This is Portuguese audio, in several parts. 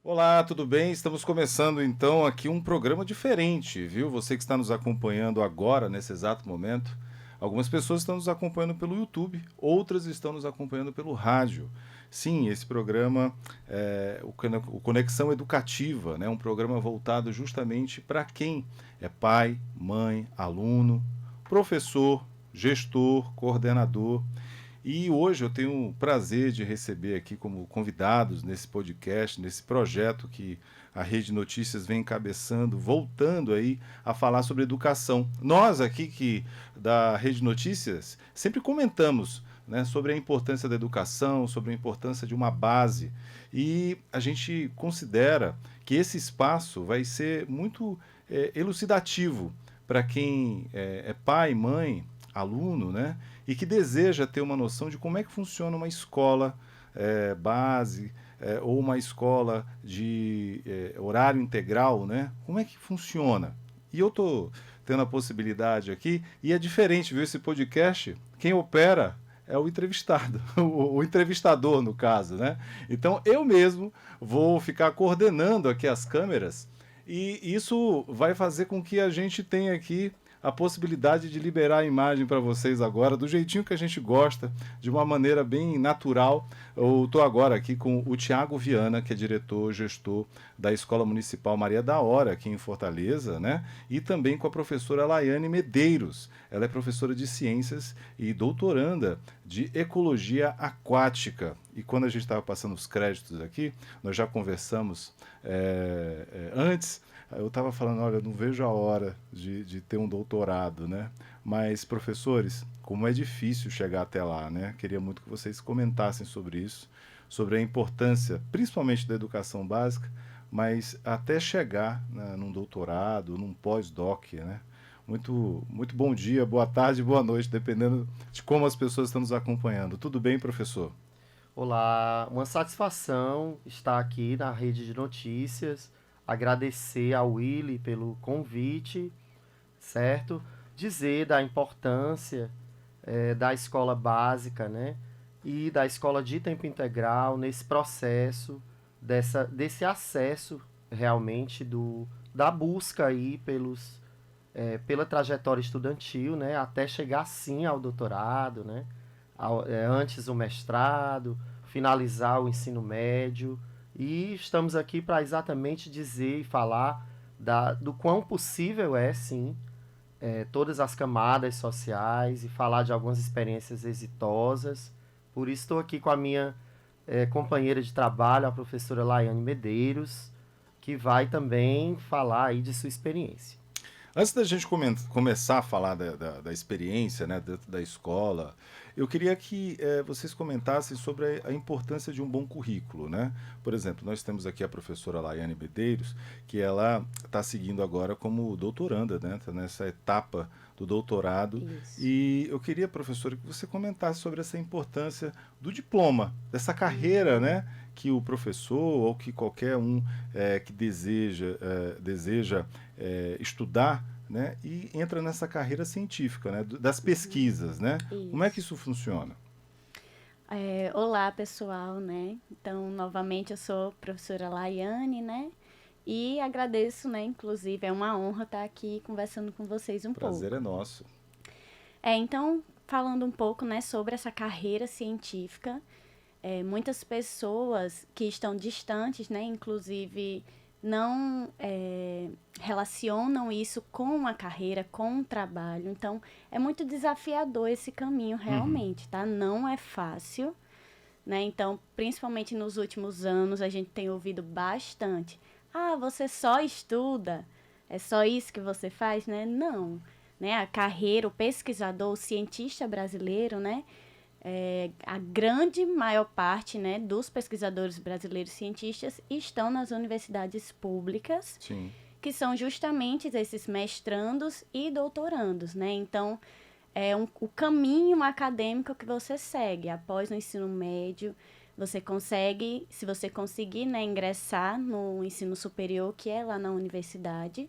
Olá, tudo bem? Estamos começando então aqui um programa diferente, viu? Você que está nos acompanhando agora, nesse exato momento. Algumas pessoas estão nos acompanhando pelo YouTube, outras estão nos acompanhando pelo rádio. Sim, esse programa é o Conexão Educativa, né? Um programa voltado justamente para quem é pai, mãe, aluno, professor, gestor, coordenador. E hoje eu tenho o prazer de receber aqui como convidados nesse podcast, nesse projeto que a Rede Notícias vem encabeçando, voltando aí a falar sobre educação. Nós aqui que da Rede Notícias sempre comentamos, né, sobre a importância da educação, sobre a importância de uma base. E a gente considera que esse espaço vai ser muito elucidativo para quem é pai, mãe, aluno, né? E que deseja ter uma noção de como é que funciona uma escola base ou uma escola de horário integral, né? Como é que funciona? E eu estou tendo a possibilidade aqui, e é diferente, viu? Esse podcast, quem opera é o entrevistado, o entrevistador, no caso, né? Então eu mesmo vou ficar coordenando aqui as câmeras e isso vai fazer com que a gente tenha aqui a possibilidade de liberar a imagem para vocês agora, do jeitinho que a gente gosta, de uma maneira bem natural. Eu estou agora aqui com o Tiago Viana, que é diretor, gestor da Escola Municipal Maria da Hora, aqui em Fortaleza, né? E também com a professora Laiane Medeiros. Ela é professora de ciências e doutoranda de ecologia aquática. E quando a gente estava passando os créditos aqui, nós já conversamos antes. Eu estava falando, olha, não vejo a hora de ter um doutorado, né? Mas, professores, como é difícil chegar até lá, né? Queria muito que vocês comentassem sobre isso, sobre a importância, principalmente da educação básica, mas até chegar, né, num doutorado, num pós-doc, né? Muito bom dia, boa tarde, boa noite, dependendo de como as pessoas estão nos acompanhando. Tudo bem, professor? Olá, uma satisfação estar aqui na rede de notícias, agradecer ao Willy pelo convite, certo? Dizer da importância da escola básica, né? E da escola de tempo integral nesse processo desse acesso realmente da busca aí pela trajetória estudantil, né? Até chegar sim ao doutorado, né? Antes o mestrado, finalizar o ensino médio. E estamos aqui para exatamente dizer e falar do quão possível é, sim, todas as camadas sociais e falar de algumas experiências exitosas. Por isso estou aqui com a minha companheira de trabalho, a professora Laiane Medeiros, que vai também falar aí de sua experiência. Antes da gente começar a falar da experiência, né, dentro da escola, eu queria que vocês comentassem sobre a importância de um bom currículo, né? Por exemplo, nós temos aqui a professora Laiane Medeiros, que ela está seguindo agora como doutoranda, né? Tá nessa etapa do doutorado. Isso, E eu queria, professora, que você comentasse sobre essa importância do diploma, dessa carreira, uhum, né? Que o professor ou que qualquer um que deseja estudar, né, e entra nessa carreira científica, né, das pesquisas, né? Como é que isso. isso funciona? Olá, pessoal, né? Então, novamente, eu sou a professora Laiane, né? E agradeço, né? Inclusive, é uma honra estar aqui conversando com vocês um Prazer é pouco. nosso. Então, falando um pouco, né, sobre essa carreira científica, muitas pessoas que estão distantes, né, inclusive não relacionam isso com a carreira, com o trabalho. Então, é muito desafiador esse caminho Uhum. realmente, tá? Não é fácil, né? Então, principalmente nos últimos anos, a gente tem ouvido bastante. Ah, você só estuda? É só isso que você faz, né? Não. Né? A carreira, o pesquisador, o cientista brasileiro, né? A grande maior parte, né, dos pesquisadores brasileiros cientistas estão nas universidades públicas, Sim. que são justamente esses mestrandos e doutorandos, né? Então, o caminho acadêmico que você segue após o ensino médio. Você consegue, se você conseguir, né, ingressar no ensino superior, que é lá na universidade,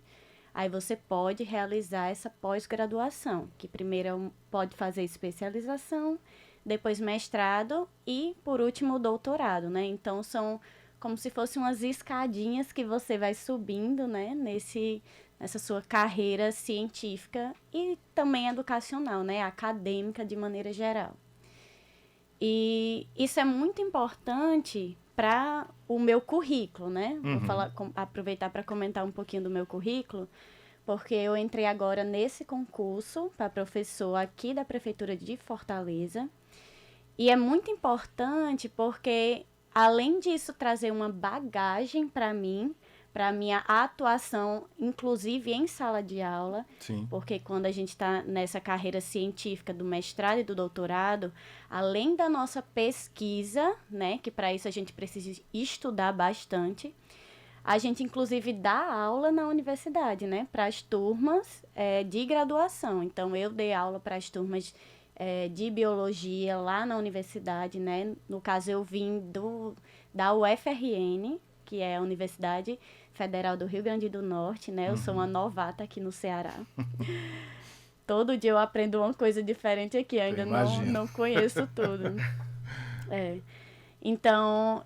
aí você pode realizar essa pós-graduação, que primeiro pode fazer especialização, depois mestrado e, por último, doutorado, né? Então, são como se fossem umas escadinhas que você vai subindo, né, nessa sua carreira científica e também educacional, né, acadêmica de maneira geral. E isso é muito importante para o meu currículo, né? Vou aproveitar para comentar um pouquinho do meu currículo, porque eu entrei agora nesse concurso para professor aqui da Prefeitura de Fortaleza. E é muito importante porque, além disso, trazer uma bagagem para mim, para minha atuação, inclusive em sala de aula. Sim. Porque quando a gente está nessa carreira científica do mestrado e do doutorado, além da nossa pesquisa, né, que para isso a gente precisa estudar bastante, a gente inclusive dá aula na universidade, né, para as turmas de graduação. Então, eu dei aula para as turmas de biologia lá na universidade, né? No caso, eu vim da UFRN, que é a Universidade Federal do Rio Grande do Norte, né? Eu sou uma novata aqui no Ceará. Todo dia eu aprendo uma coisa diferente aqui, ainda não conheço tudo. Então,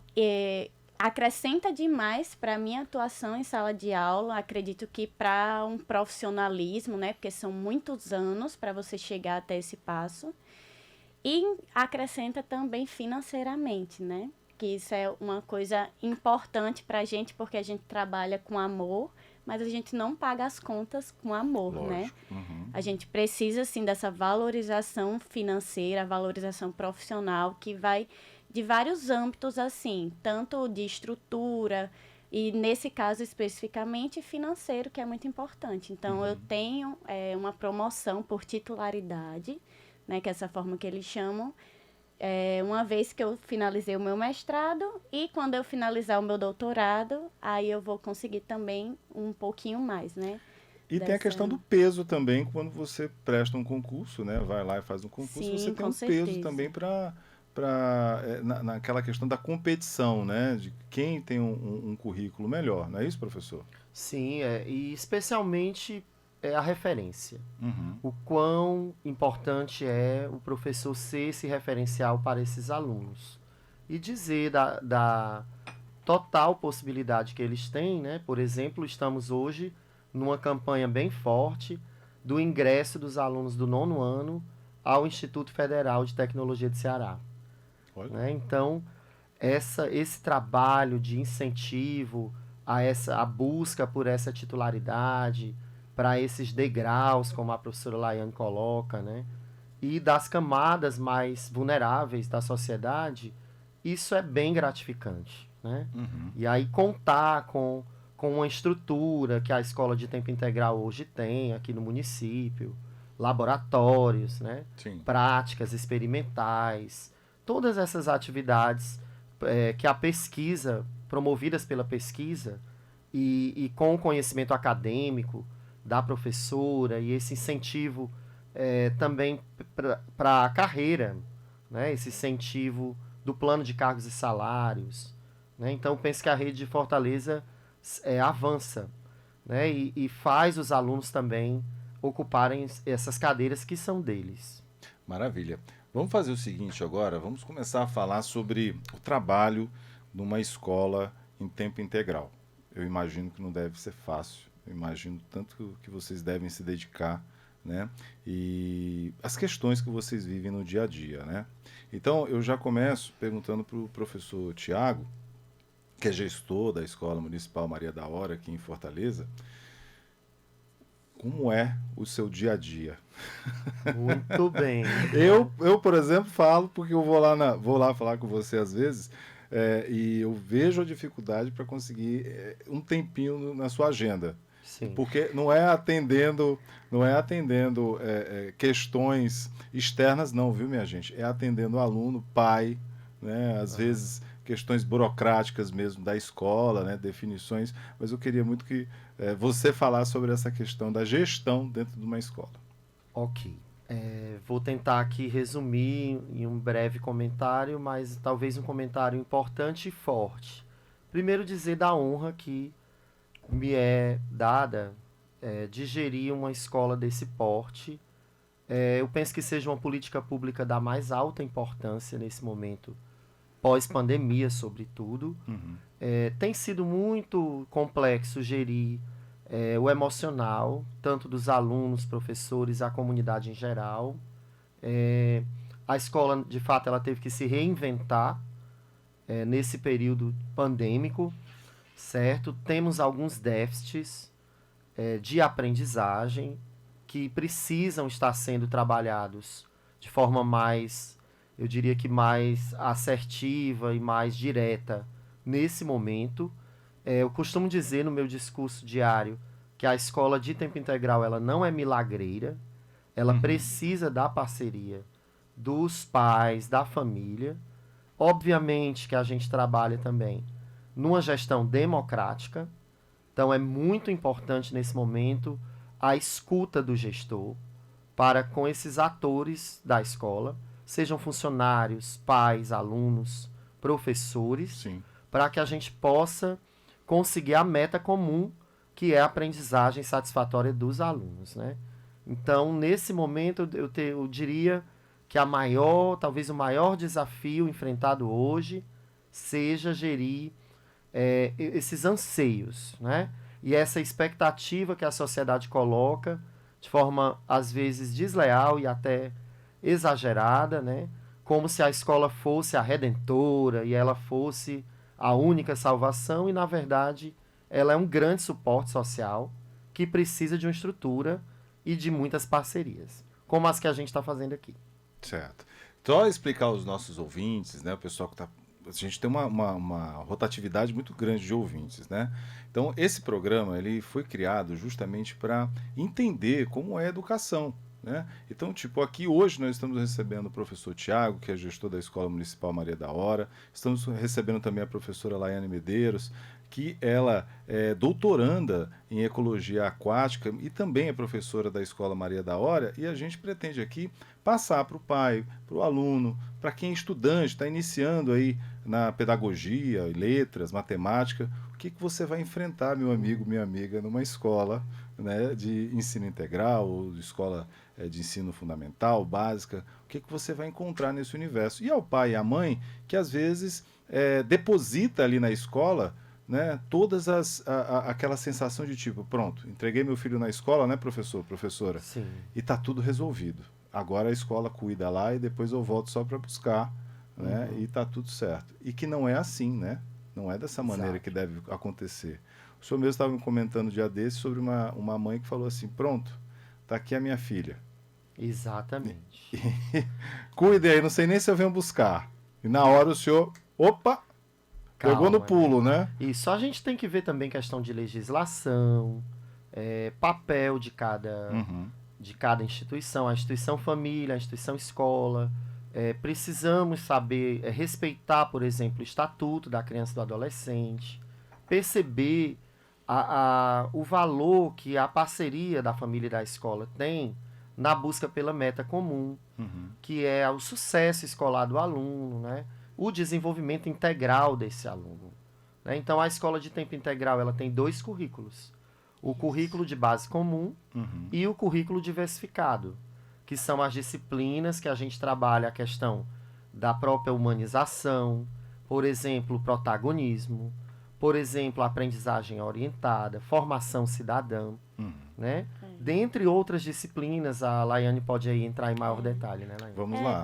acrescenta demais para a minha atuação em sala de aula. Acredito que para um profissionalismo, né? Porque são muitos anos para você chegar até esse passo. E acrescenta também financeiramente, né? Que isso é uma coisa importante para a gente, porque a gente trabalha com amor, mas a gente não paga as contas com amor, né? A gente precisa, sim, dessa valorização financeira, valorização profissional, que vai de vários âmbitos, assim, tanto de estrutura e, nesse caso especificamente, financeiro, que é muito importante. Então, eu tenho uma promoção por titularidade, né, que é essa forma que eles chamam, uma vez que eu finalizei o meu mestrado, e quando eu finalizar o meu doutorado, aí eu vou conseguir também um pouquinho mais, né? E tem a questão do peso também, quando você presta um concurso, né? Vai lá e faz um concurso, Sim, você tem um certeza. peso também naquela questão da competição, né? De quem tem um currículo melhor, não é isso, professor? Sim, e especialmente a referência. Uhum. O quão importante é o professor ser esse referencial para esses alunos. E dizer da total possibilidade que eles têm, né? Por exemplo, estamos hoje numa campanha bem forte do ingresso dos alunos do 9º ano ao Instituto Federal de Tecnologia de Ceará. Né? Então, esse trabalho de incentivo a busca por essa titularidade, para esses degraus, como a professora Laiane coloca, né? E das camadas mais vulneráveis da sociedade, isso é bem gratificante. Né? E aí contar com uma estrutura que a escola de tempo integral hoje tem aqui no município, laboratórios, né? Práticas experimentais, todas essas atividades que a pesquisa, promovidas pela pesquisa e com o conhecimento acadêmico da professora e esse incentivo também para a carreira, né? Esse incentivo do plano de cargos e salários. Né? Então, penso que a rede de Fortaleza avança, né? E faz os alunos também ocuparem essas cadeiras que são deles. Maravilha. Vamos fazer o seguinte agora, vamos começar a falar sobre o trabalho numa escola em tempo integral. Eu imagino que não deve ser fácil, eu imagino tanto que vocês devem se dedicar, né? E as questões que vocês vivem no dia a dia, né? Então, eu já começo perguntando para o professor Tiago, que é gestor da Escola Municipal Maria da Hora, aqui em Fortaleza, como é o seu dia a dia? Muito bem. Eu, por exemplo, falo porque eu vou lá falar com você às vezes e eu vejo a dificuldade para conseguir um tempinho na sua agenda. Sim. Porque não é atendendo questões externas, não, viu, minha gente? É atendendo o aluno, pai, né? Às vezes questões burocráticas mesmo da escola, né? Definições. Mas eu queria muito que você falasse sobre essa questão da gestão dentro de uma escola. Ok. Vou tentar aqui resumir em um breve comentário, mas talvez um comentário importante e forte. Primeiro, dizer da honra que me é dada de gerir uma escola desse porte. Eu penso que seja uma política pública da mais alta importância nesse momento, pós-pandemia, sobretudo. Tem sido muito complexo gerir o emocional, tanto dos alunos, professores, a comunidade em geral. A escola, de fato, ela teve que se reinventar nesse período pandêmico, certo? Temos alguns déficits de aprendizagem que precisam estar sendo trabalhados de forma mais, eu diria que mais assertiva e mais direta nesse momento. Eu costumo dizer no meu discurso diário que a escola de tempo integral ela não é milagreira, ela precisa da parceria dos pais, da família. Obviamente que a gente trabalha também numa gestão democrática, então é muito importante nesse momento a escuta do gestor para com esses atores da escola, sejam funcionários, pais, alunos, professores, Sim. para que a gente possa conseguir a meta comum, que é a aprendizagem satisfatória dos alunos, né? Então, nesse momento, eu diria que talvez o maior desafio enfrentado hoje seja gerir esses anseios, né? E essa expectativa que a sociedade coloca de forma, às vezes, desleal e até exagerada, né? Como se a escola fosse a redentora e ela fosse a única salvação e, na verdade, ela é um grande suporte social que precisa de uma estrutura e de muitas parcerias, como as que a gente está fazendo aqui. Certo. Só explicar aos nossos ouvintes, né, o pessoal que está... A gente tem uma rotatividade muito grande de ouvintes, né? Então, esse programa ele foi criado justamente para entender como é a educação, né? Então, tipo, aqui hoje nós estamos recebendo o professor Tiago, que é gestor da Escola Municipal Maria da Hora, estamos recebendo também a professora Laiane Medeiros, que ela é doutoranda em ecologia aquática e também é professora da Escola Maria da Hora, e a gente pretende aqui passar para o pai, para o aluno, para quem é estudante, está iniciando aí na pedagogia, letras, matemática, o que você vai enfrentar, meu amigo, minha amiga, numa escola, né, de ensino integral, ou de escola de ensino fundamental, básica, o que você vai encontrar nesse universo. E ao pai e à mãe, que às vezes deposita ali na escola, né, todas aquela sensação de tipo, pronto, entreguei meu filho na escola, né, professor, professora, Sim. e tá tudo resolvido. Agora a escola cuida lá e depois eu volto só para buscar, né, e tá tudo certo. E que não é assim, né? Não é dessa maneira que deve acontecer. O senhor mesmo estava me comentando um dia desse sobre uma mãe que falou assim, pronto, tá aqui a minha filha. Exatamente. Cuide aí, não sei nem se eu venho buscar. E na hora o senhor, opa, pegou no Calma, pulo, né? E só a gente tem que ver também questão de legislação, papel de cada instituição, a instituição família, a instituição escola. Precisamos saber respeitar, por exemplo, o estatuto da criança e do adolescente, perceber o valor que a parceria da família e da escola tem na busca pela meta comum, que é o sucesso escolar do aluno, né? O desenvolvimento integral desse aluno. Né? Então, a escola de tempo integral ela tem 2 currículos. O currículo de base comum e o currículo diversificado, que são as disciplinas que a gente trabalha a questão da própria humanização, por exemplo, protagonismo, por exemplo, aprendizagem orientada, formação cidadã, né? Dentre outras disciplinas, a Laiane pode aí entrar em maior detalhe, né, Laiane? Vamos lá.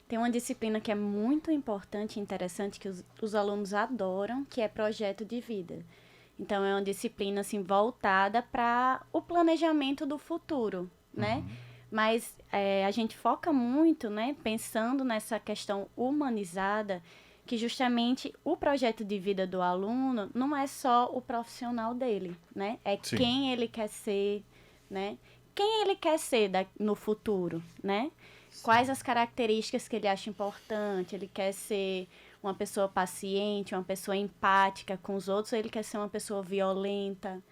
Tem uma disciplina que é muito importante e interessante, que os alunos adoram, que é projeto de vida. Então, é uma disciplina assim, voltada para o planejamento do futuro, né? Mas a gente foca muito, né, pensando nessa questão humanizada, que justamente o projeto de vida do aluno não é só o profissional dele, né? É Sim. quem ele quer ser, né? Quem ele quer ser no futuro, né? Quais as características que ele acha importante? Ele quer ser uma pessoa paciente, uma pessoa empática com os outros, ou ele quer ser uma pessoa violenta,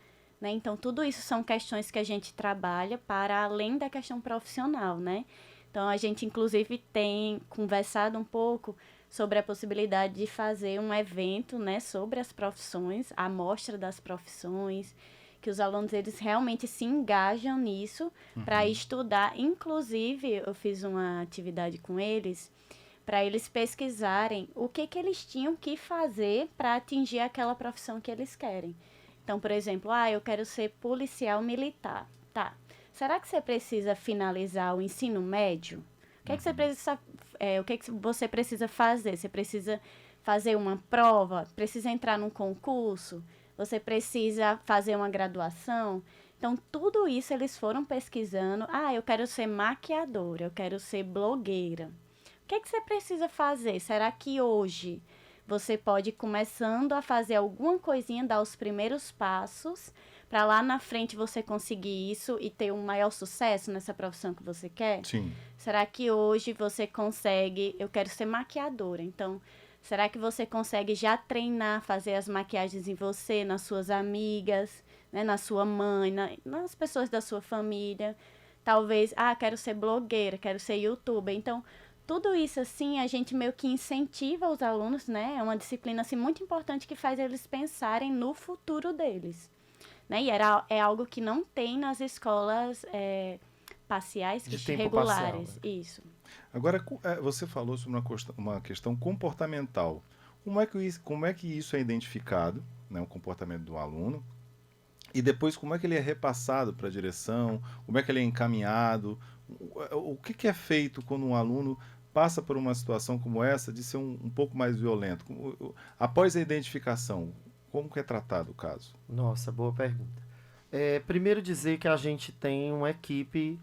né? Então, tudo isso são questões que a gente trabalha para além da questão profissional, né? Então, a gente, inclusive, tem conversado um pouco sobre a possibilidade de fazer um evento, né, sobre as profissões, a mostra das profissões, que os alunos eles realmente se engajam nisso para estudar. Inclusive, eu fiz uma atividade com eles para eles pesquisarem o que eles tinham que fazer para atingir aquela profissão que eles querem. Então, por exemplo, eu quero ser policial militar. Tá. Será que você precisa finalizar o ensino médio? O que que você precisa fazer? Você precisa fazer uma prova? Precisa entrar num concurso? Você precisa fazer uma graduação? Então, tudo isso eles foram pesquisando. Eu quero ser maquiadora, eu quero ser blogueira. O que você precisa fazer? Será que hoje você pode ir começando a fazer alguma coisinha, dar os primeiros passos, para lá na frente você conseguir isso e ter um maior sucesso nessa profissão que você quer? Sim. Será que hoje você consegue... Eu quero ser maquiadora, então... Será que você consegue já treinar, fazer as maquiagens em você, nas suas amigas, né, na sua mãe, nas pessoas da sua família? Talvez, quero ser blogueira, quero ser youtuber. Então, tudo isso, assim, a gente meio que incentiva os alunos, né? É uma disciplina, assim, muito importante que faz eles pensarem no futuro deles. Né? E é algo que não tem nas escolas parciais, regulares. Parcial, né? Isso. Agora, você falou sobre uma questão comportamental. Como é que isso é identificado, né, o comportamento do aluno? E depois, como é que ele é repassado para a direção? Como é que ele é encaminhado? O que é feito quando um aluno passa por uma situação como essa de ser um pouco mais violento? Após a identificação, como que é tratado o caso? Nossa, boa pergunta. Primeiro dizer que a gente tem uma equipe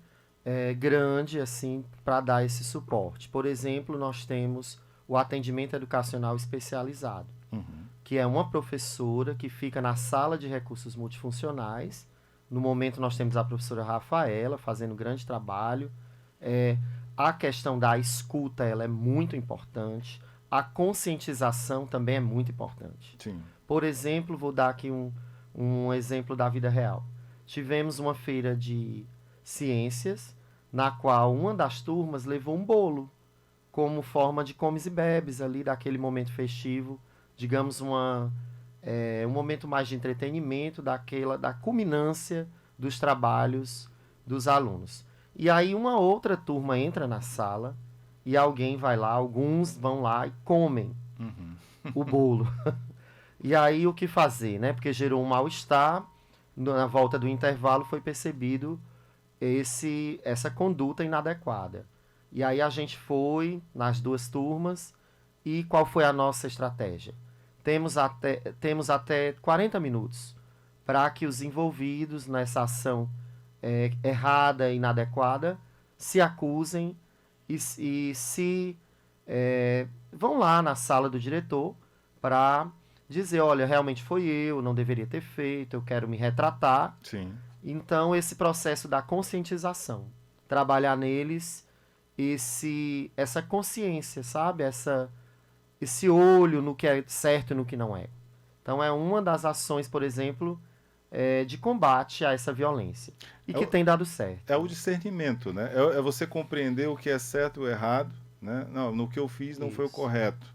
grande assim para dar esse suporte. Por exemplo, nós temos o atendimento educacional especializado, que é uma professora que fica na sala de recursos multifuncionais. No momento nós temos a professora Rafaela fazendo um grande trabalho. A questão da escuta ela é muito importante. A conscientização também é muito importante. Sim. Por exemplo, vou dar aqui um exemplo da vida real. Tivemos uma feira de ciências, na qual uma das turmas levou um bolo, como forma de comes e bebes ali daquele momento festivo, digamos um momento mais de entretenimento, da culminância dos trabalhos dos alunos. E aí uma outra turma entra na sala e alguém vai lá, alguns vão lá e comem o bolo. E aí o que fazer, né? Porque gerou um mal-estar, na volta do intervalo foi percebido essa conduta inadequada. E aí a gente foi nas duas turmas e qual foi a nossa estratégia? Temos até 40 minutos para que os envolvidos nessa ação errada e inadequada se acusem e vão lá na sala do diretor para dizer, olha, realmente foi eu, não deveria ter feito, eu quero me retratar. Sim. Então, esse processo da conscientização, trabalhar neles essa consciência, sabe? Esse olho no que é certo e no que não é. Então, é uma das ações, por exemplo, de combate a essa violência. E que tem dado certo. É o discernimento, né? É você compreender o que é certo ou errado, né? Não, no que eu fiz não foi o correto.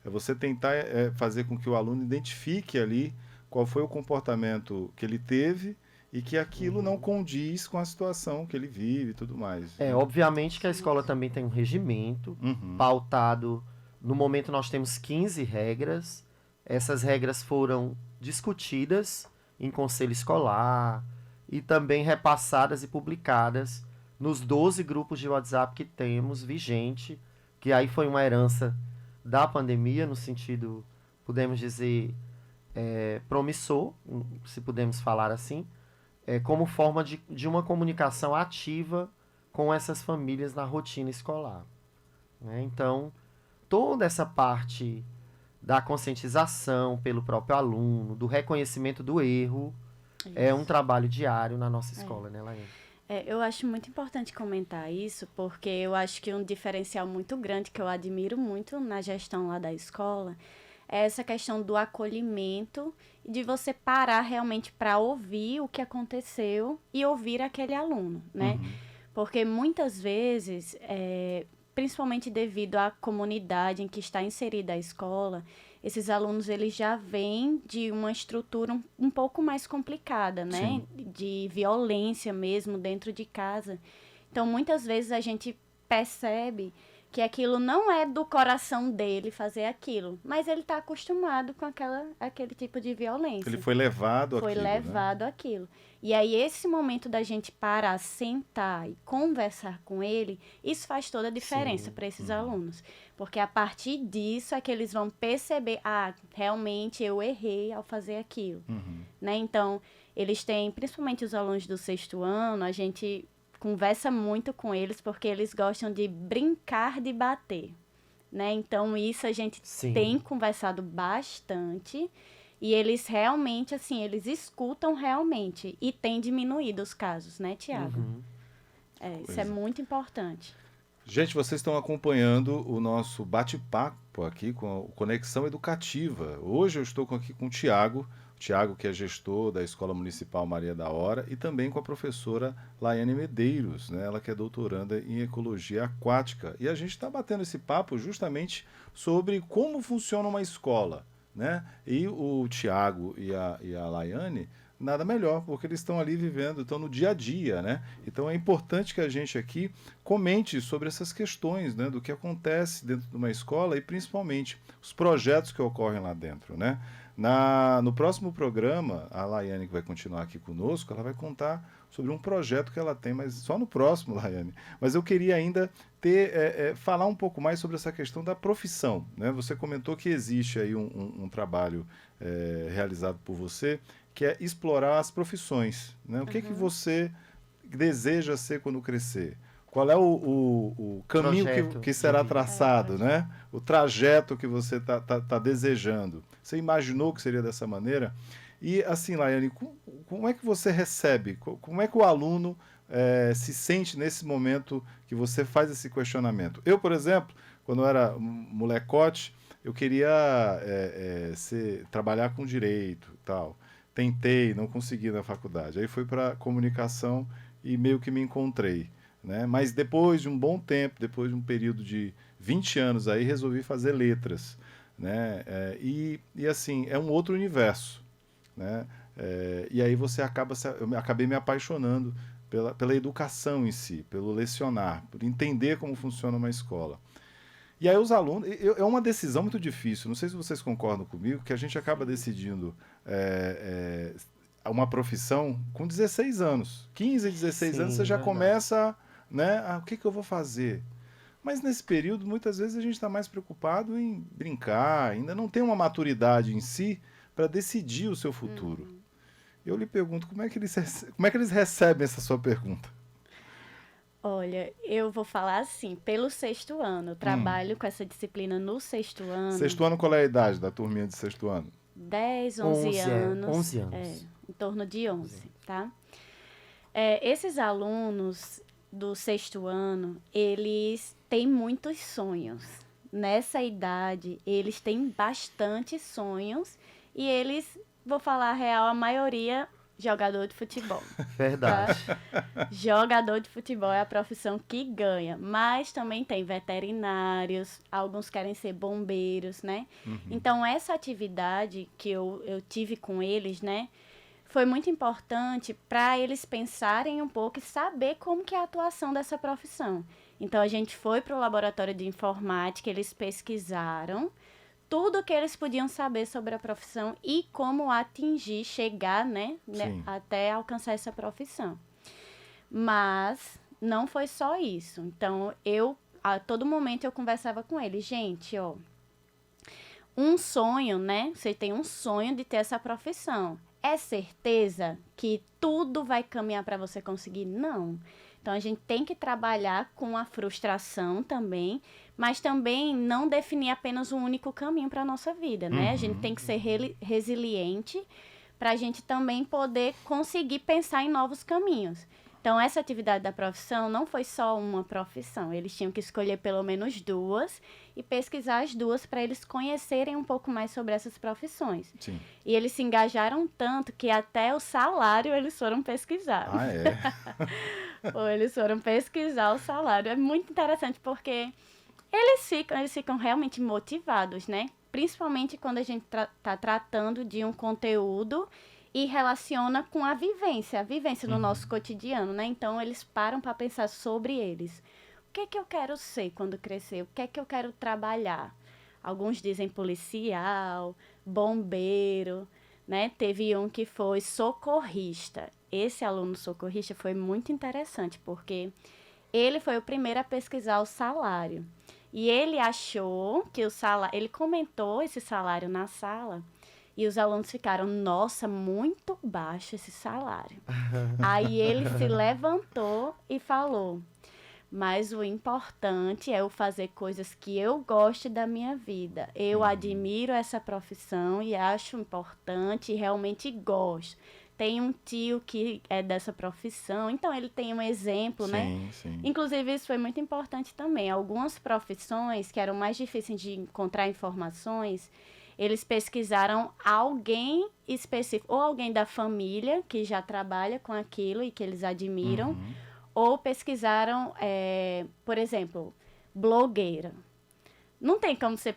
É você tentar fazer com que o aluno identifique ali qual foi o comportamento que ele teve e que aquilo não condiz com a situação que ele vive e tudo mais. Obviamente que a escola também tem um regimento pautado. No momento nós temos 15 regras. Essas regras foram discutidas em conselho escolar e também repassadas e publicadas nos 12 grupos de WhatsApp que temos vigente, que aí foi uma herança da pandemia, no sentido, podemos dizer, promissor, se podemos falar assim, como forma de uma comunicação ativa com essas famílias na rotina escolar. Né? Então, toda essa parte da conscientização pelo próprio aluno, do reconhecimento do erro, é um trabalho diário na nossa escola, né, Laine? Eu acho muito importante comentar isso, porque eu acho que um diferencial muito grande que eu admiro muito na gestão lá da escola é essa questão do acolhimento e de você parar realmente para ouvir o que aconteceu e ouvir aquele aluno, né? Porque muitas vezes, principalmente devido à comunidade em que está inserida a escola, esses alunos eles já vêm de uma estrutura um pouco mais complicada, né? Sim. De violência mesmo dentro de casa. Então, muitas vezes a gente percebe que aquilo não é do coração dele fazer aquilo, mas ele está acostumado com aquele tipo de violência. Ele foi levado Foi àquilo, levado àquilo. E aí, esse momento da gente parar, sentar e conversar com ele, isso faz toda a diferença para esses alunos. Porque a partir disso é que eles vão perceber, realmente eu errei ao fazer aquilo. Né? Então, eles têm, principalmente os alunos do 6º ano, a gente conversa muito com eles porque eles gostam de brincar de bater. Né? Então, isso a gente tem conversado bastante. E eles realmente, assim, eles escutam realmente. E tem diminuído os casos, né, Tiago? Isso é muito importante. Gente, vocês estão acompanhando o nosso bate-papo aqui com a Conexão Educativa. Hoje eu estou aqui com o Tiago, que é gestor da Escola Municipal Maria da Hora, e também com a professora Laiane Medeiros, né? Ela que é doutoranda em Ecologia Aquática. E a gente está batendo esse papo justamente sobre como funciona uma escola, né? E o Tiago e a Laiane, nada melhor, porque eles estão ali vivendo, estão no dia a dia, né? Então é importante que a gente aqui comente sobre essas questões, né? Do que acontece dentro de uma escola e principalmente os projetos que ocorrem lá dentro, né? No próximo programa, a Laiane, que vai continuar aqui conosco, ela vai contar sobre um projeto que ela tem, mas só no próximo, Laiane. Mas eu queria ainda falar um pouco mais sobre essa questão da profissão, né? Você comentou que existe aí um trabalho realizado por você, que é explorar as profissões, né? O que você deseja ser quando crescer? Qual é o caminho que será traçado, né? O trajeto que você tá desejando. Você imaginou que seria dessa maneira? E assim, Laiane, como é que você recebe? Como é que o aluno se sente nesse momento que você faz esse questionamento? Eu, por exemplo, quando eu era molecote, eu queria trabalhar com direito e tal. Tentei, não consegui na faculdade. Aí fui para comunicação e meio que me encontrei. Né? Mas depois de um bom tempo, depois de um período de 20 anos, aí resolvi fazer letras. Né? E assim, é um outro universo. Né? E aí eu acabei me apaixonando pela educação em si, pelo lecionar, por entender como funciona uma escola. E aí os alunos, é uma decisão muito difícil, não sei se vocês concordam comigo, que a gente acaba decidindo uma profissão com 16 anos. 15, 16 anos você já começa, né? O que eu vou fazer? Mas nesse período, muitas vezes a gente está mais preocupado em brincar, ainda não tem uma maturidade em si para decidir o seu futuro. Eu lhe pergunto, como é que eles recebem essa sua pergunta? Olha, eu vou falar assim, pelo 6º ano, eu trabalho com essa disciplina no 6º ano. 6º ano, qual é a idade da turminha de 6º ano? 10, 11 anos. 11 anos. Em torno de 11, tá? Esses alunos do 6º ano, eles têm muitos sonhos. Nessa idade, eles têm bastante sonhos e eles, vou falar a real, a maioria jogador de futebol. Verdade. Tá? Jogador de futebol é a profissão que ganha, mas também tem veterinários, alguns querem ser bombeiros, né? Então, essa atividade que eu tive com eles, né, foi muito importante para eles pensarem um pouco e saber como que é a atuação dessa profissão. Então, a gente foi para o laboratório de informática, eles pesquisaram tudo que eles podiam saber sobre a profissão e como atingir, chegar, né, até alcançar essa profissão. Mas não foi só isso. Então, a todo momento eu conversava com eles. Gente, um sonho, né? Você tem um sonho de ter essa profissão. É certeza que tudo vai caminhar para você conseguir? Não. Então, a gente tem que trabalhar com a frustração também, mas também não definir apenas um único caminho para a nossa vida, né? A gente tem que ser resiliente para a gente também poder conseguir pensar em novos caminhos. Então, essa atividade da profissão não foi só uma profissão. Eles tinham que escolher pelo menos 2 e pesquisar as 2 para eles conhecerem um pouco mais sobre essas profissões. Sim. E eles se engajaram tanto que até o salário eles foram pesquisar. Ah, é? Ou eles foram pesquisar o salário. É muito interessante porque eles ficam realmente motivados, né? Principalmente quando a gente tá tratando de um conteúdo e relaciona com a vivência do nosso cotidiano, né? Então, eles param para pensar sobre eles. que é que eu quero ser quando crescer? O que é que eu quero trabalhar? Alguns dizem policial, bombeiro, né? Teve um que foi socorrista. Esse aluno socorrista foi muito interessante, porque ele foi o primeiro a pesquisar o salário. E ele achou que o salário... Ele comentou esse salário na sala e os alunos ficaram, nossa, muito baixo esse salário. Aí ele se levantou e falou, mas o importante é eu fazer coisas que eu goste da minha vida. Eu admiro essa profissão e acho importante e realmente gosto. Tem um tio que é dessa profissão, então ele tem um exemplo, né? Sim. Inclusive, isso foi muito importante também. Algumas profissões que eram mais difíceis de encontrar informações, eles pesquisaram alguém específico, ou alguém da família que já trabalha com aquilo e que eles admiram, ou pesquisaram, por exemplo, blogueira. Não tem como você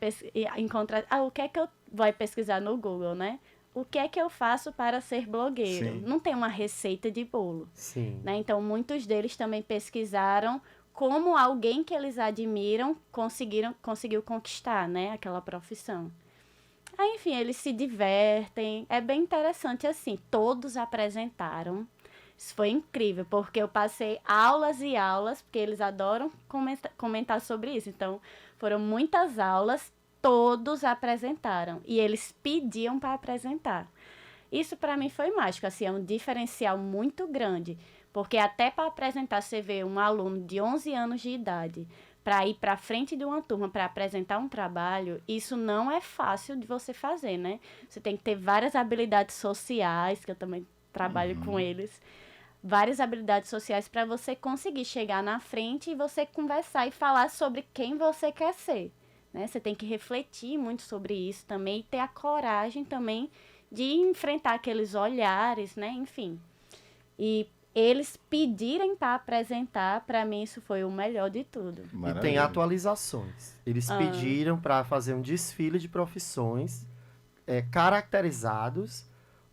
encontrar... o que é que eu vou pesquisar no Google, né? O que é que eu faço para ser blogueiro? Sim. Não tem uma receita de bolo. Sim. Né? Então, muitos deles também pesquisaram como alguém que eles admiram conseguiu conquistar, né, aquela profissão. Aí, enfim, eles se divertem. É bem interessante, assim. Todos apresentaram. Isso foi incrível, porque eu passei aulas e aulas, porque eles adoram comentar sobre isso. Então, foram muitas aulas, todos apresentaram. E eles pediam para apresentar. Isso, para mim, foi mágico. Assim, é um diferencial muito grande. Porque até para apresentar, você vê um aluno de 11 anos de idade para ir para frente de uma turma para apresentar um trabalho, isso não é fácil de você fazer, né? Você tem que ter várias habilidades sociais, que eu também trabalho com eles, várias habilidades sociais para você conseguir chegar na frente e você conversar e falar sobre quem você quer ser, né? Você tem que refletir muito sobre isso também e ter a coragem também de enfrentar aqueles olhares, né? Enfim. E eles pedirem para apresentar, para mim isso foi o melhor de tudo. E tem atualizações. Eles pediram para fazer um desfile de profissões caracterizados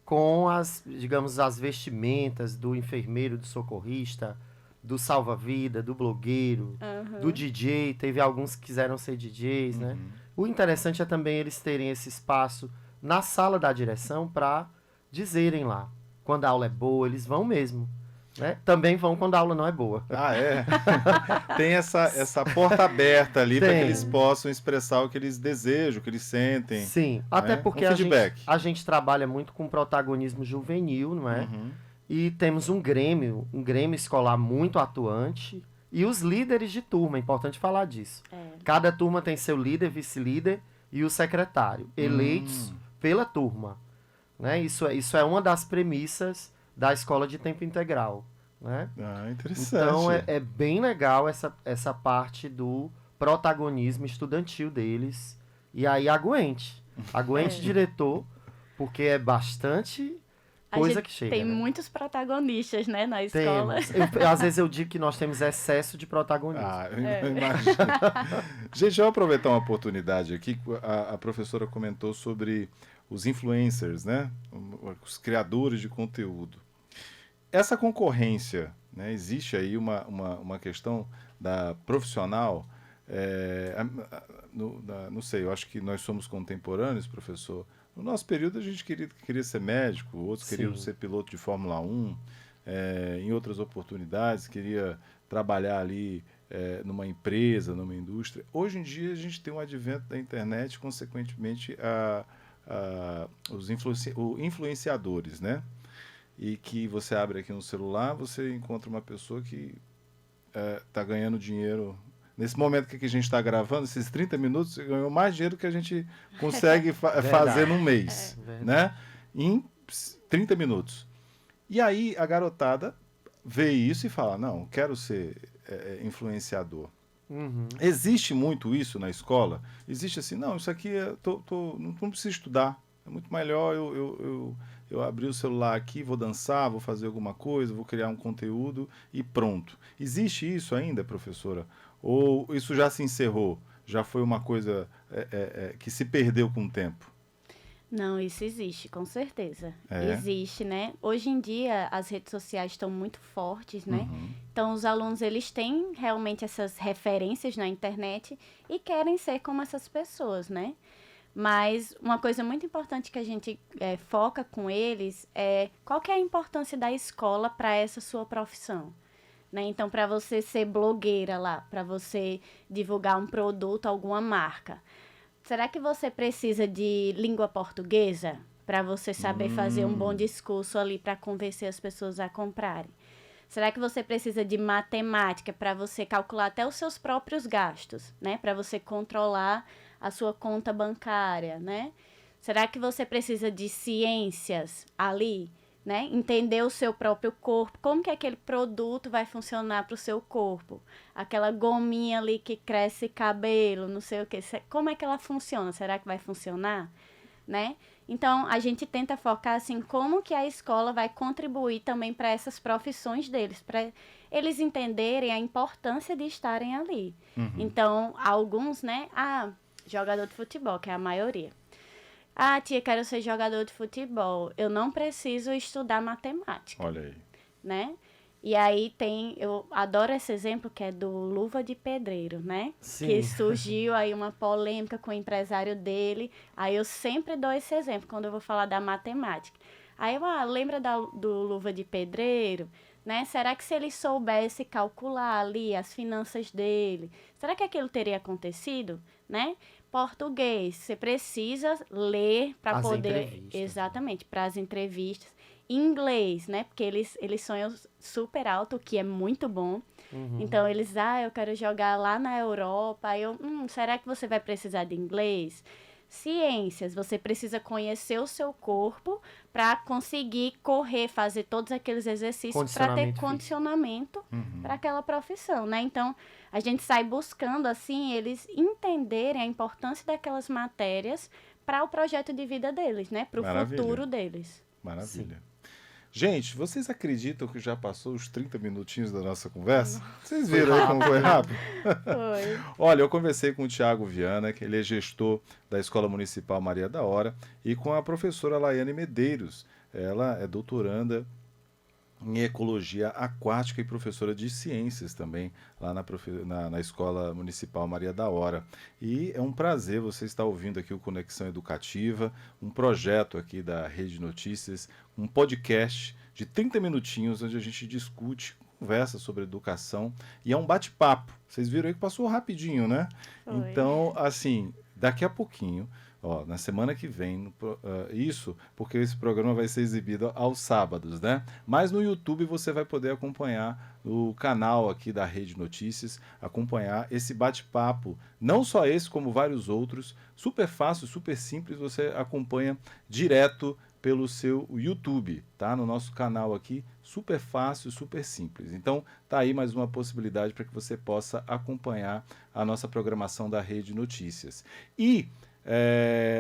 com as, digamos, as vestimentas do enfermeiro, do socorrista, do salva-vida, do blogueiro, do DJ. Teve alguns que quiseram ser DJs, né? O interessante é também eles terem esse espaço na sala da direção para dizerem lá. Quando a aula é boa, eles vão mesmo. Né? Também vão quando a aula não é boa. Ah, é? Tem essa porta aberta ali para que eles possam expressar o que eles desejam, o que eles sentem. Sim, até porque a gente trabalha muito com protagonismo juvenil, não é? E temos um grêmio escolar muito atuante. E os líderes de turma, é importante falar disso. Cada turma tem seu líder, vice-líder e o secretário, eleitos pela turma. Né? Isso é uma das premissas da escola de tempo integral. Né? Ah, interessante. Então, é bem legal essa parte do protagonismo estudantil deles. E aí, aguente, diretor, porque é bastante coisa que chega. Tem muitos protagonistas, né, na escola. Às vezes eu digo que nós temos excesso de protagonismo. Eu imagino. Gente, eu vou aproveitar uma oportunidade aqui. A professora comentou sobre os influencers, né? Os criadores de conteúdo. Essa concorrência, né? Existe aí uma questão da profissional, não sei, eu acho que nós somos contemporâneos, professor. No nosso período a gente queria ser médico, outros queriam ser piloto de Fórmula 1, em outras oportunidades queria trabalhar ali numa empresa, numa indústria. Hoje em dia a gente tem um advento da internet, consequentemente os influenciadores, né? E que você abre aqui no celular, você encontra uma pessoa que está ganhando dinheiro. Nesse momento que a gente está gravando, esses 30 minutos, você ganhou mais dinheiro que a gente consegue fazer num mês, né? Em 30 minutos. E aí a garotada vê isso e fala, não, quero ser influenciador. Existe muito isso na escola? Existe assim, não, isso aqui não preciso estudar. É muito melhor eu abrir o celular aqui, vou dançar, vou fazer alguma coisa, vou criar um conteúdo e pronto. Existe isso ainda, professora? Ou isso já se encerrou? Já foi uma coisa que se perdeu com o tempo? Não, isso existe, com certeza. É? Existe, né? Hoje em dia, as redes sociais estão muito fortes, né? Então, os alunos, eles têm realmente essas referências na internet e querem ser como essas pessoas, né? Mas uma coisa muito importante que a gente foca com eles é qual que é a importância da escola para essa sua profissão, né? Então, para você ser blogueira lá, para você divulgar um produto, alguma marca, será que você precisa de língua portuguesa para você saber fazer um bom discurso ali para convencer as pessoas a comprarem? Será que você precisa de matemática para você calcular até os seus próprios gastos, né? Para você controlar a sua conta bancária, né? Será que você precisa de ciências ali, né? Entender o seu próprio corpo, como que aquele produto vai funcionar para o seu corpo? Aquela gominha ali que cresce cabelo, não sei o que, como é que ela funciona? Será que vai funcionar, né? Então, a gente tenta focar, assim, como que a escola vai contribuir também para essas profissões deles, para eles entenderem a importância de estarem ali. Então, alguns, né? Jogador de futebol, que é a maioria. Tia, quero ser jogador de futebol. Eu não preciso estudar matemática. Olha aí. Né? E aí eu adoro esse exemplo que é do Luva de Pedreiro, né? Sim. Que surgiu aí uma polêmica com o empresário dele. Aí eu sempre dou esse exemplo quando eu vou falar da matemática. Aí lembra do Luva de Pedreiro, né? Será que se ele soubesse calcular ali as finanças dele, será que aquilo teria acontecido, né? Português, você precisa ler para poder... Entrevistas. Exatamente, para as entrevistas. Inglês, né? Porque eles sonham super alto, o que é muito bom. Então, eles, eu quero jogar lá na Europa. Aí será que você vai precisar de inglês? Ciências, você precisa conhecer o seu corpo para conseguir correr, fazer todos aqueles exercícios para ter condicionamento para aquela profissão, né? Então, a gente sai buscando, assim, eles entenderem a importância daquelas matérias para o projeto de vida deles, né? Para o futuro deles. Maravilha. Sim. Gente, vocês acreditam que já passou os 30 minutinhos da nossa conversa? Vocês viram aí como foi rápido? Foi. Olha, eu conversei com o Thiago Viana, que ele é gestor da Escola Municipal Maria da Hora, e com a professora Laiane Medeiros. Ela é doutoranda em Ecologia Aquática e professora de Ciências também, lá na Escola Municipal Maria da Hora. E é um prazer você estar ouvindo aqui o Conexão Educativa, um projeto aqui da Rede Notícias, um podcast de 30 minutinhos, onde a gente discute, conversa sobre educação, e é um bate-papo. Vocês viram aí que passou rapidinho, né? Foi. Então, assim, daqui a pouquinho... na semana que vem, isso porque esse programa vai ser exibido aos sábados, né? Mas no YouTube você vai poder acompanhar o canal aqui da Rede Notícias, acompanhar esse bate-papo, não só esse, como vários outros, super fácil, super simples, você acompanha direto pelo seu YouTube, tá? No nosso canal aqui, super fácil, super simples. Então, tá aí mais uma possibilidade para que você possa acompanhar a nossa programação da Rede Notícias. E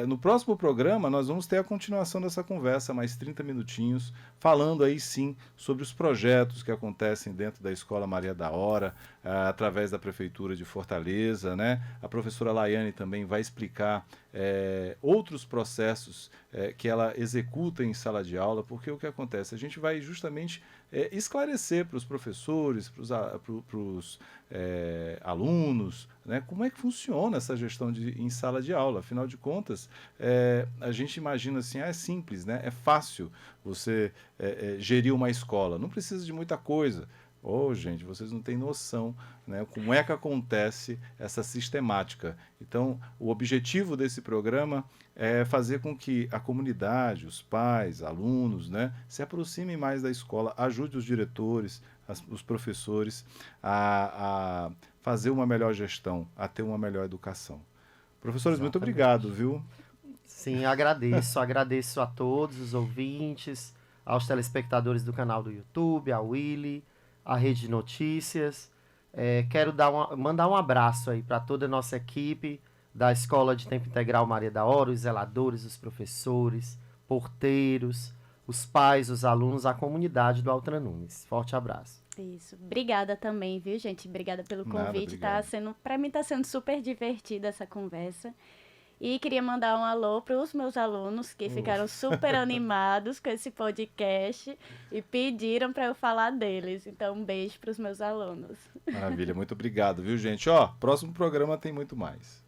no próximo programa nós vamos ter a continuação dessa conversa, mais 30 minutinhos, falando aí sim sobre os projetos que acontecem dentro da Escola Maria da Hora, através da Prefeitura de Fortaleza, né? A professora Laiane também vai explicar outros processos que ela executa em sala de aula, porque o que acontece? A gente vai justamente esclarecer para os professores, para os alunos, né, como é que funciona essa gestão em sala de aula. Afinal de contas, a gente imagina assim, é simples, né? É fácil você gerir uma escola, não precisa de muita coisa. Gente, vocês não têm noção, né, como é que acontece essa sistemática. Então, o objetivo desse programa é fazer com que a comunidade, os pais, alunos, né, se aproximem mais da escola, ajude os diretores, os professores a fazer uma melhor gestão, a ter uma melhor educação. Professores, muito obrigado, viu? Sim, agradeço a todos os ouvintes, aos telespectadores do canal do YouTube, a Willy, a Rede de Notícias. Quero mandar um abraço aí para toda a nossa equipe da Escola de Tempo Integral Maria da Hora, os zeladores, os professores, porteiros, os pais, os alunos, a comunidade do Altran Nunes. Forte abraço. Isso. Obrigada também, viu, gente? Obrigada pelo convite. Nada, Para mim tá sendo super divertida essa conversa. E queria mandar um alô para os meus alunos que ficaram super animados com esse podcast e pediram para eu falar deles. Então, um beijo para os meus alunos. Maravilha, muito obrigado, viu, gente? Ó, próximo programa tem muito mais.